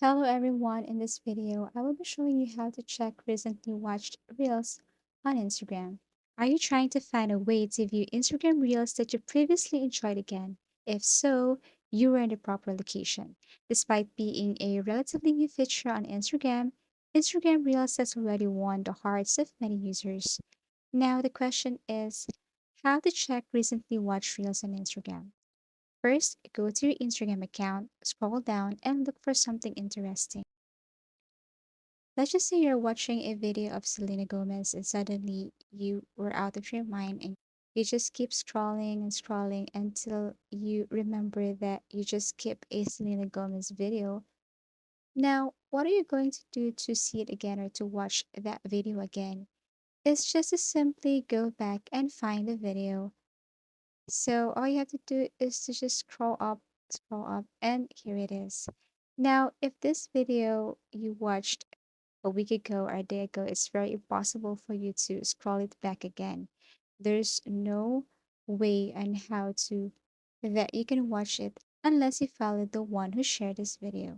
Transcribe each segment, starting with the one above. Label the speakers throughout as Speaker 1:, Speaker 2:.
Speaker 1: Hello everyone, in this video, I will be showing you how to check recently watched Reels on Instagram. Are you trying to find a way to view Instagram Reels that you previously enjoyed again? If so, you are in the proper location. Despite being a relatively new feature on Instagram, Instagram Reels has already won the hearts of many users. Now the question is, how to check recently watched Reels on Instagram? First, go to your Instagram account, scroll down, and look for something interesting. Let's just say you're watching a video of Selena Gomez and suddenly you were out of your mind and you just keep scrolling and scrolling until you remember that you just skipped a Selena Gomez video. Now, what are you going to do to see it again or to watch that video again? It's just to simply go back and find the video. So all you have to do is to just scroll up, and here it is. Now, if this video you watched a week ago or a day ago, it's very impossible for you to scroll it back again. There's no way on how to that you can watch it unless you follow the one who shared this video.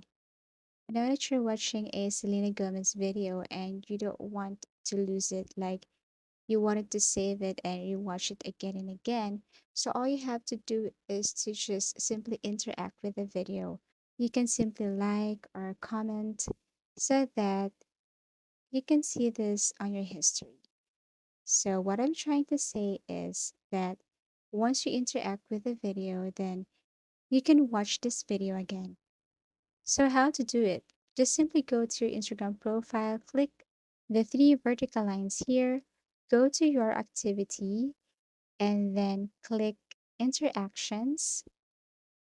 Speaker 1: I know that you're watching a Selena Gomez video and you don't want to lose it, like you wanted to save it and you watch it again and again. So all you have to do is to just simply interact with the video. You can simply like or comment so that you can see this on your history. So what I'm trying to say is that once you interact with the video, then you can watch this video again. So how to do it? Just simply go to your Instagram profile, click the three vertical lines here, go to your activity, and then click interactions.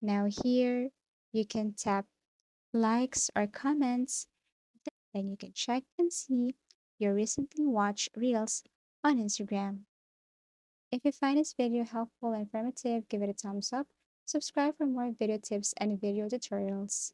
Speaker 1: Now here you can tap likes or comments. Then you can check and see your recently watched reels on Instagram. If you find this video helpful and informative, give it a thumbs up. Subscribe for more video tips and video tutorials.